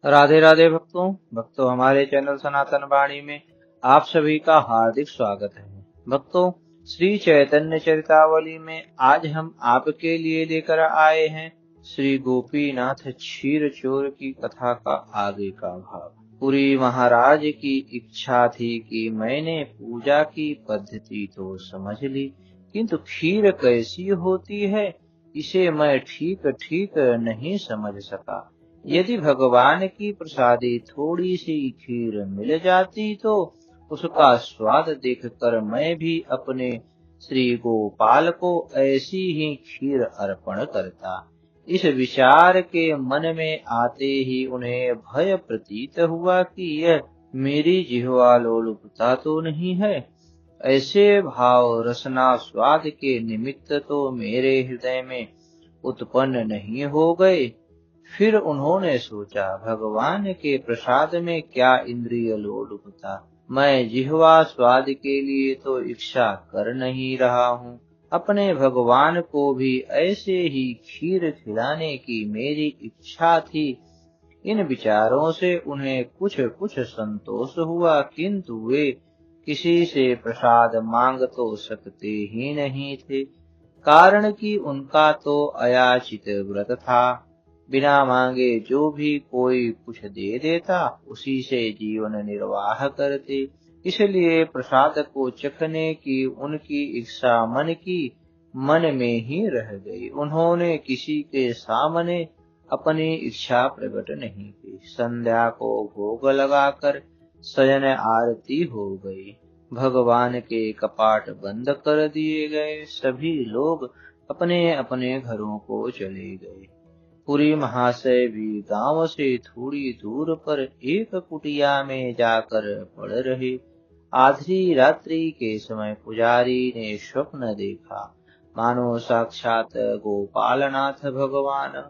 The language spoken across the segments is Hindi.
राधे राधे भक्तों हमारे चैनल सनातन वाणी में आप सभी का हार्दिक स्वागत है। भक्तों, श्री चैतन्य चरितावली में आज हम आपके लिए लेकर आए हैं श्री गोपीनाथ क्षीर चोर की कथा का आगे का भाग। पुरी महाराज की इच्छा थी कि मैंने पूजा की पद्धति तो समझ ली, किंतु खीर कैसी होती है इसे मैं ठीक ठीक नहीं समझ सका। यदि भगवान की प्रसादी थोड़ी सी खीर मिल जाती तो उसका स्वाद देखकर मैं भी अपने श्री गोपाल को ऐसी ही खीर अर्पण करता। इस विचार के मन में आते ही उन्हें भय प्रतीत हुआ कि यह मेरी जिह्वा लोलुपता तो नहीं है। ऐसे भाव रसना स्वाद के निमित्त तो मेरे हृदय में उत्पन्न नहीं हो गए। फिर उन्होंने सोचा, भगवान के प्रसाद में क्या इंद्रिय लोलुपता, मैं जिह्वा स्वाद के लिए तो इच्छा कर नहीं रहा हूँ। अपने भगवान को भी ऐसे ही खीर खिलाने की मेरी इच्छा थी। इन विचारों से उन्हें कुछ कुछ संतोष हुआ, किंतु वे किसी से प्रसाद मांग तो सकते ही नहीं थे, कारण कि उनका तो अयाचित व्रत था। बिना मांगे जो भी कोई कुछ दे देता उसी से जीवन निर्वाह करते। इसलिए प्रसाद को चखने की उनकी इच्छा मन में ही रह गई। उन्होंने किसी के सामने अपनी इच्छा प्रकट नहीं की। संध्या को भोग लगाकर शयन आरती हो गई। भगवान के कपाट बंद कर दिए गए। सभी लोग अपने अपने घरों को चले गए। पुरी महाशय भी गांव से थोड़ी दूर पर एक कुटिया में जाकर पड़ रहे। आधी रात्रि के समय पुजारी ने स्वप्न देखा, मानो साक्षात गोपालनाथ भगवान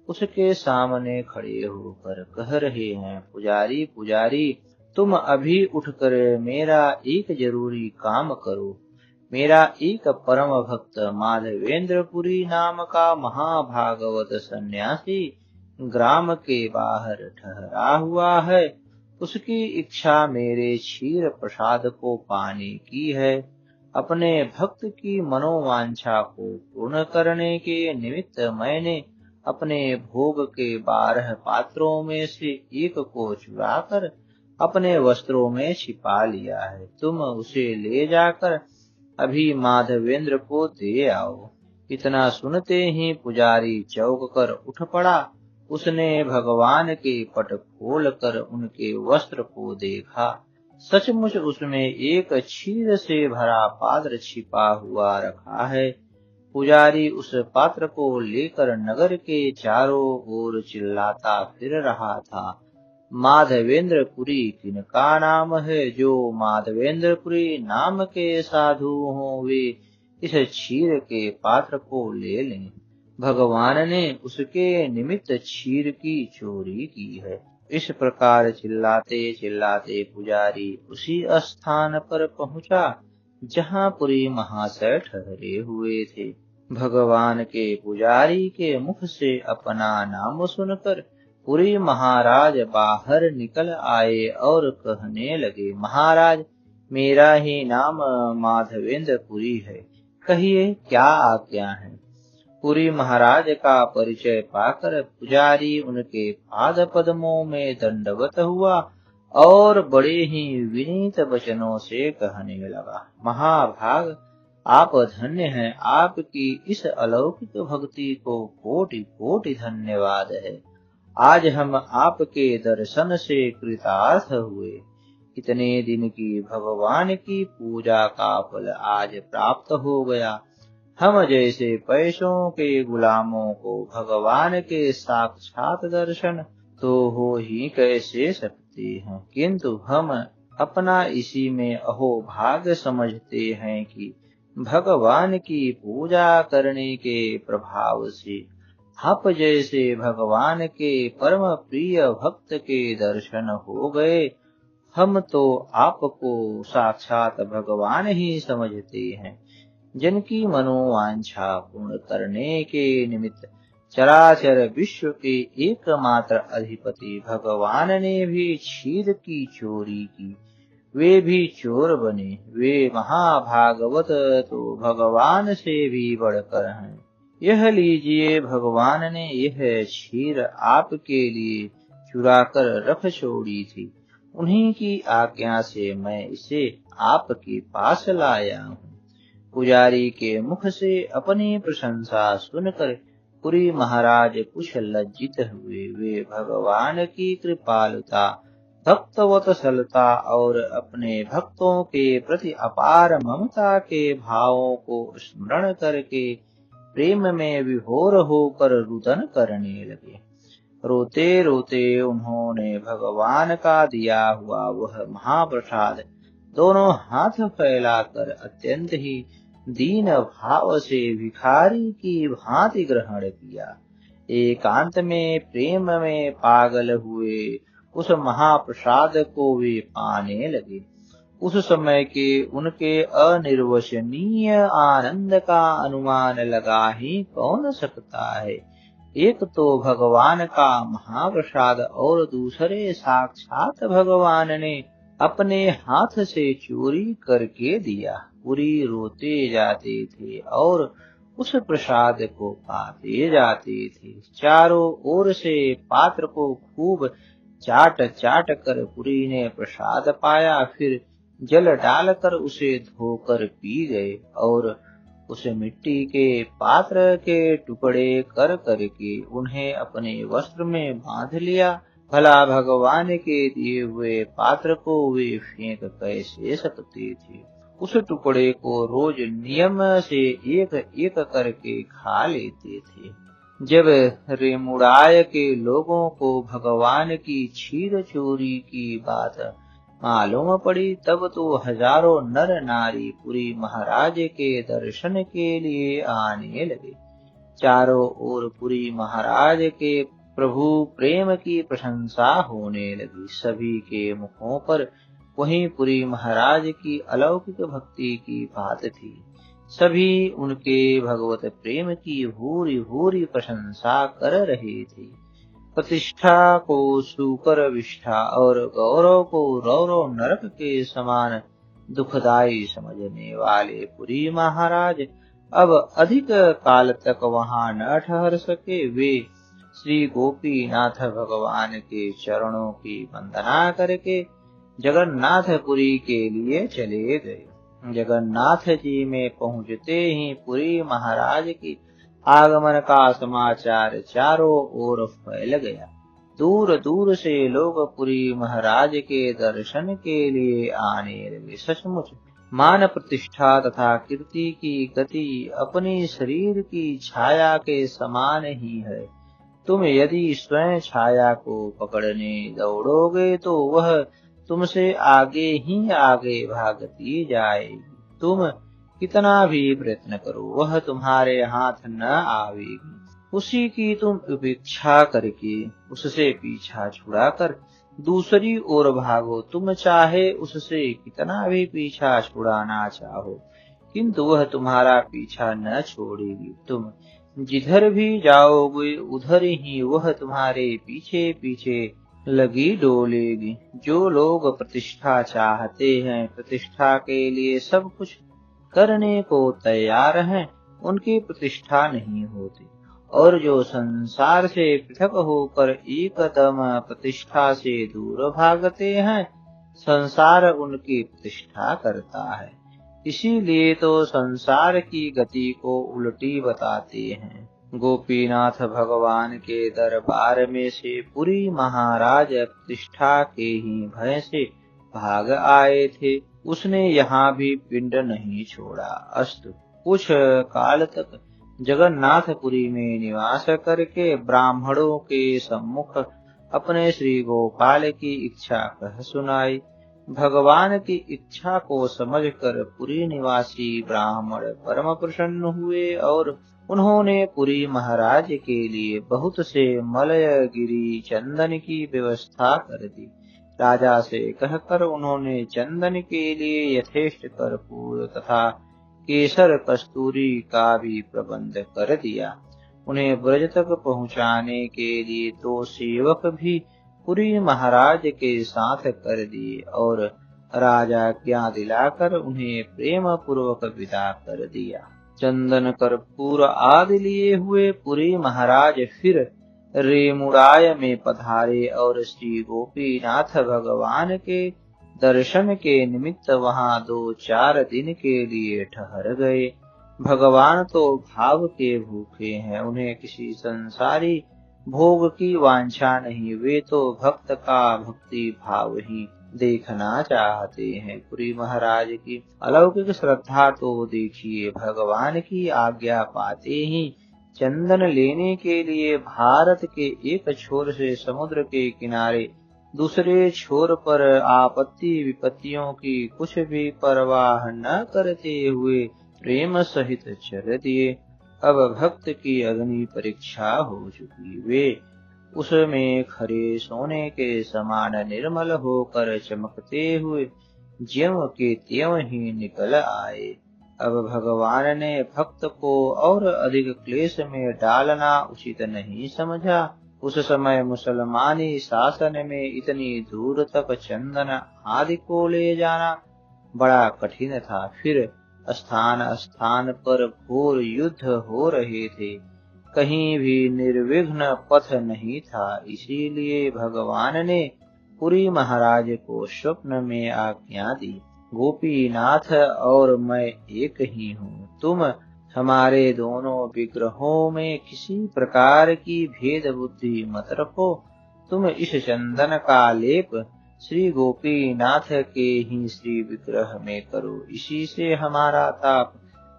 उसके सामने खड़े होकर कह रहे हैं, पुजारी पुजारी, तुम अभी उठकर मेरा एक जरूरी काम करो। मेरा एक परम भक्त माधवेंद्रपुरी नाम का महाभागवत सन्यासी ग्राम के बाहर ठहरा हुआ है। उसकी इच्छा मेरे क्षीर प्रसाद को पाने की है। अपने भक्त की मनोवांछा को पूर्ण करने के निमित्त मैंने अपने भोग के 12 पात्रों में से एक को चुराकर अपने वस्त्रों में छिपा लिया है। तुम उसे ले जाकर अभी माधवेंद्र को दे आओ। इतना सुनते ही पुजारी चौंक कर उठ पड़ा। उसने भगवान के पट खोल कर उनके वस्त्र को देखा। सचमुच उसमें एक क्षीर से भरा पात्र छिपा हुआ रखा है। पुजारी उस पात्र को लेकर नगर के चारों ओर चिल्लाता फिर रहा था, माधवेंद्रपुरी किनका नाम है? जो माधवेंद्रपुरी नाम के साधु हों वे इस क्षीर के पात्र को ले लें। भगवान ने उसके निमित्त क्षीर की चोरी की है। इस प्रकार चिल्लाते चिल्लाते पुजारी उसी स्थान पर पहुंचा जहां पुरी महाशय ठहरे हुए थे। भगवान के पुजारी के मुख से अपना नाम सुनकर पुरी महाराज बाहर निकल आए और कहने लगे, महाराज, मेरा ही नाम माधवेंद्रपुरी है, कहिए क्या आज्ञा है? पुरी महाराज का परिचय पाकर पुजारी उनके पाद पद्मों में दंडवत हुआ और बड़े ही विनीत वचनों से कहने लगा, महाभाग, आप धन्य हैं। आपकी इस अलौकिक भक्ति को कोटि कोटि धन्यवाद है। आज हम आपके दर्शन से कृतार्थ हुए। इतने दिन की भगवान की पूजा का फल आज प्राप्त हो गया। हम जैसे पैसों के गुलामों को भगवान के साक्षात दर्शन तो हो ही कैसे सकते हैं, किंतु हम अपना इसी में अहोभाग्य समझते हैं कि भगवान की पूजा करने के प्रभाव से आप जैसे भगवान के परम प्रिय भक्त के दर्शन हो गए। हम तो आपको साक्षात भगवान ही समझते हैं, जिनकी मनोवांछा पूर्ण करने के निमित्त चराचर विश्व के एकमात्र अधिपति भगवान ने भी क्षीर की चोरी की, वे भी चोर बने। वे महाभागवत तो भगवान से भी बढ़कर हैं। यह लीजिए, भगवान ने यह क्षीर आपके लिए चुरा कर रख छोड़ी थी। उन्हीं की आज्ञा से मैं इसे आपके पास लाया हूँ। पुजारी के मुख से अपनी प्रशंसा सुनकर पुरी महाराज कुछ लज्जित हुए। वे भगवान की कृपालुता, भक्तवत्सलता और अपने भक्तों के प्रति अपार ममता के भावों को स्मरण करके प्रेम में विभोर होकर रुदन करने लगे। रोते रोते उन्होंने भगवान का दिया हुआ वह महाप्रसाद दोनों हाथ फैलाकर अत्यंत ही दीन भाव से भिखारी की भांति ग्रहण किया। एकांत में प्रेम में पागल हुए उस महाप्रसाद को वे पाने लगे। उस समय के उनके अनिर्वचनीय आनंद का अनुमान लगा ही कौन सकता है। एक तो भगवान का महाप्रसाद और दूसरे साक्षात भगवान ने अपने हाथ से चोरी करके दिया। पुरी रोते जाते थे और उस प्रसाद को पाते जाते थे। चारों ओर से पात्र को खूब चाट चाट कर पुरी ने प्रसाद पाया। फिर जल डालकर उसे धोकर पी गए और उस मिट्टी के पात्र के टुकड़े कर करके उन्हें अपने वस्त्र में बांध लिया। भला भगवान के दिए हुए पात्र को वे फेंक कैसे सकते थे। उस टुकड़े को रोज नियम से एक एक करके खा लेते थे। जब रेमुड़ाय के लोगों को भगवान की क्षीर चोरी की बात मालूम पड़ी, तब तो हजारों नर नारी पुरी महाराज के दर्शन के लिए आने लगे। चारों ओर पुरी महाराज के प्रभु प्रेम की प्रशंसा होने लगी। सभी के मुखों पर वहीं पुरी महाराज की अलौकिक भक्ति की बात थी। सभी उनके भगवत प्रेम की भूरी भूरी प्रशंसा कर रहे थे। प्रतिष्ठा को सूकर विष्ठा और गौरव को रौरव नरक के समान दुखदायी समझने वाले पुरी महाराज अब अधिक काल तक वहां न ठहर सके। वे श्री गोपीनाथ भगवान के चरणों की वंदना करके जगन्नाथपुरी के लिए चले गए। जगन्नाथ जी में पहुंचते ही पुरी महाराज की आगमन का समाचार चारों ओर फैल गया। दूर दूर से लोग पुरी महाराज के दर्शन के लिए आने लगे। सचमुच मान प्रतिष्ठा तथा कीर्ति की गति अपनी शरीर की छाया के समान ही है। तुम यदि स्वयं छाया को पकड़ने दौड़ोगे तो वह तुमसे आगे ही आगे भागती जाएगी। तुम कितना भी प्रयत्न करो वह तुम्हारे हाथ न आवेगी। उसी की तुम उपेक्षा करके उससे पीछा छुड़ाकर दूसरी ओर भागो। तुम चाहे उससे कितना भी पीछा छुड़ाना चाहो, किंतु वह तुम्हारा पीछा न छोड़ेगी। तुम जिधर भी जाओगे उधर ही वह तुम्हारे पीछे पीछे लगी डोलेगी। जो लोग प्रतिष्ठा चाहते हैं, प्रतिष्ठा के लिए सब कुछ करने को तैयार हैं, उनकी प्रतिष्ठा नहीं होती। और जो संसार से पृथक होकर एकदम प्रतिष्ठा से दूर भागते हैं, संसार उनकी प्रतिष्ठा करता है। इसीलिए तो संसार की गति को उल्टी बताते हैं। गोपीनाथ भगवान के दरबार में से पुरी महाराज प्रतिष्ठा के ही भय से भाग आए थे। उसने यहाँ भी पिंड नहीं छोड़ा। अस्तु कुछ काल तक जगन्नाथपुरी में निवास करके ब्राह्मणों के सम्मुख अपने श्री गोपाल की इच्छा कह सुनाई। भगवान की इच्छा को समझकर पुरी निवासी ब्राह्मण परम प्रसन्न हुए और उन्होंने पुरी महाराज के लिए बहुत से मलयगिरी चंदन की व्यवस्था कर दी। राजा से कहकर उन्होंने चंदन के लिए यथेष्ट कर्पूर तथा केसर कस्तूरी का भी प्रबंध कर दिया। उन्हें ब्रज तक पहुँचाने के लिए 2 सेवक भी पुरी महाराज के साथ कर दिए और राजा आज्ञा दिलाकर उन्हें प्रेम पूर्वक विदा कर दिया। चंदन कर्पूर आदि लिए हुए पुरी महाराज फिर रेमुराय में पधारे और श्री गोपीनाथ भगवान के दर्शन के निमित्त वहां 2-4 दिन के लिए ठहर गए। भगवान तो भाव के भूखे हैं, उन्हें किसी संसारी भोग की वांछा नहीं, वे तो भक्त का भक्ति भाव ही देखना चाहते हैं। पुरी महाराज की अलौकिक श्रद्धा तो देखिए, भगवान की आज्ञा पाते ही चंदन लेने के लिए भारत के एक छोर से समुद्र के किनारे दूसरे छोर पर आपत्ति विपत्तियों की कुछ भी परवाह न करते हुए प्रेम सहित चल दिए। अब भक्त की अग्नि परीक्षा हो चुकी, वे उसमें खरे सोने के समान निर्मल होकर चमकते हुए ज्यों के त्यों ही निकल आए। अब भगवान ने भक्त को और अधिक क्लेश में डालना उचित नहीं समझा। उस समय मुसलमानी शासन में इतनी दूर तक चंदन आदि को ले जाना बड़ा कठिन था। फिर स्थान स्थान पर घोर युद्ध हो रहे थे, कहीं भी निर्विघ्न पथ नहीं था। इसीलिए भगवान ने पुरी महाराज को स्वप्न में आज्ञा दी, गोपीनाथ और मैं एक ही हूँ, तुम हमारे दोनों विग्रहों में किसी प्रकार की भेद बुद्धि मत रखो। तुम इस चंदन का लेप श्री गोपीनाथ के ही श्री विग्रह में करो, इसी से हमारा ताप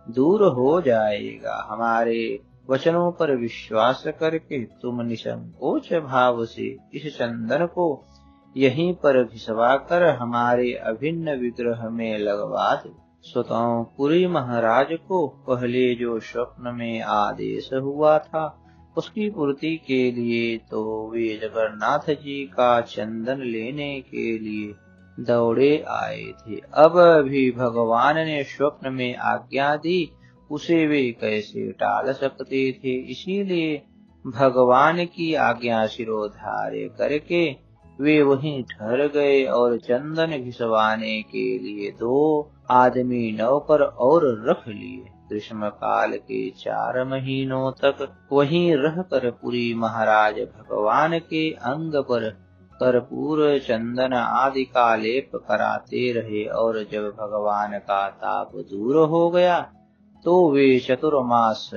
दूर हो जाएगा। हमारे वचनों पर विश्वास करके तुम निसंकोच भाव से इस चंदन को यहीं पर घिसवा कर हमारे अभिन्न विग्रह में लगवा दो। स्वतः पुरी महाराज को पहले जो स्वप्न में आदेश हुआ था उसकी पूर्ति के लिए तो वे जगन्नाथ जी का चंदन लेने के लिए दौड़े आए थे। अब भी भगवान ने स्वप्न में आज्ञा दी, उसे वे कैसे टाल सकते थे। इसीलिए भगवान की आज्ञा शिरोधार्य करके वे वहीं ठहर गए और चंदन घिसवाने के लिए 2 आदमी नौकर और रख लिए। ग्रीष्म काल के 4 महीनों तक वहीं रहकर पुरी महाराज भगवान के अंग पर कर्पूर चंदन आदि का लेप कराते रहे और जब भगवान का ताप दूर हो गया तो वे चतुर्मास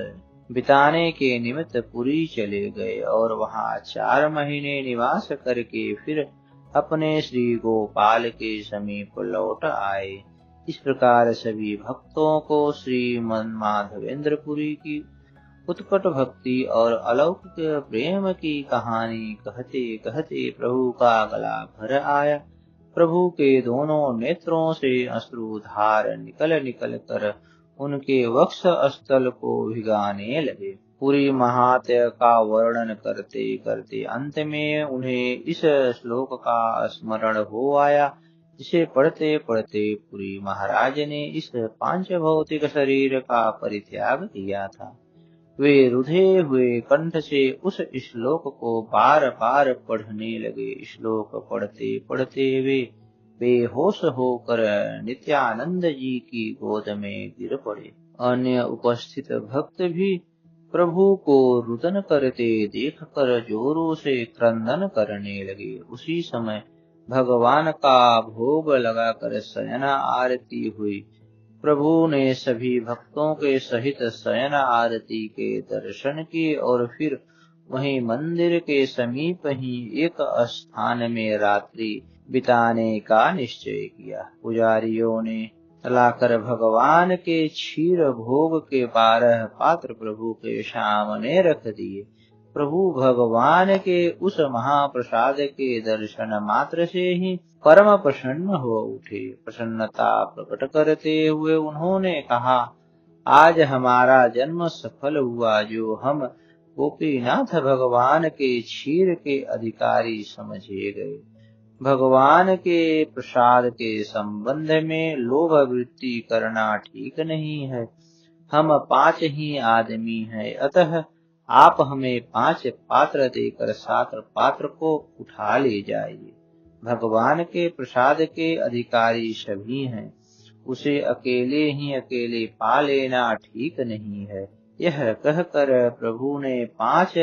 बिताने के निमित्त पुरी चले गए और वहां 4 महीने निवास करके फिर अपने श्री गोपाल के समीप लौट आए। इस प्रकार सभी भक्तों को श्रीमन माधवेंद्रपुरी की उत्कट भक्ति और अलौकिक प्रेम की कहानी कहते कहते प्रभु का गला भर आया। प्रभु के दोनों नेत्रों से अश्रुधार निकल निकल कर उनके वक्ष स्थल को भिगाने लगे। पूरी महात्म्य का वर्णन करते करते अंत में उन्हें इस श्लोक का स्मरण हो आया, जिसे पढ़ते पढ़ते पुरी महाराज ने इस 5 भौतिक शरीर का परित्याग किया था। वे रुधे हुए कंठ से उस श्लोक को बार बार पढ़ने लगे। श्लोक पढ़ते पढ़ते वे बेहोश होकर नित्यानंद जी की गोद में गिर पड़े। अन्य उपस्थित भक्त भी प्रभु को रुदन करते देखकर जोरों से क्रंदन करने लगे। उसी समय भगवान का भोग लगाकर शयन आरती हुई। प्रभु ने सभी भक्तों के सहित शयन आरती के दर्शन किए और फिर वहीं मंदिर के समीप ही एक स्थान में रात्रि बिताने का निश्चय किया। पुजारियों ने लाकर भगवान के क्षीर भोग के 12 पात्र प्रभु के सामने रख दिए। प्रभु भगवान के उस महाप्रसाद के दर्शन मात्र से ही परम प्रसन्न हो उठे। प्रसन्नता प्रकट करते हुए उन्होंने कहा, आज हमारा जन्म सफल हुआ, जो हम गोपीनाथ भगवान के क्षीर के अधिकारी समझे गए। भगवान के प्रसाद के संबंध में लोभ वृत्ति करना ठीक नहीं है। हम 5 ही आदमी हैं, अतः आप हमें 5 पात्र देकर 7 पात्र को उठा ले जाइए। भगवान के प्रसाद के अधिकारी सभी हैं, उसे अकेले पा लेना ठीक नहीं है। यह कहकर प्रभु ने 5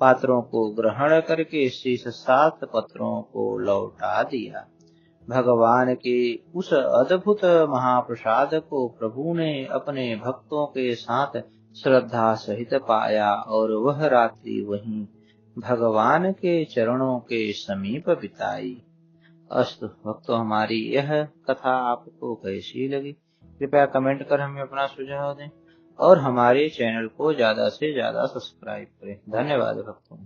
पात्रों को ग्रहण करके शेष 7 पत्रों को लौटा दिया। भगवान के उस अद्भुत महाप्रसाद को प्रभु ने अपने भक्तों के साथ श्रद्धा सहित पाया और वह रात्रि वहीं भगवान के चरणों के समीप बिताई। अस्तु भक्तों, हमारी यह कथा आपको कैसी लगी? कृपया कमेंट कर हमें अपना सुझाव दें और हमारे चैनल को ज्यादा से ज्यादा सब्सक्राइब करें। धन्यवाद भक्तों।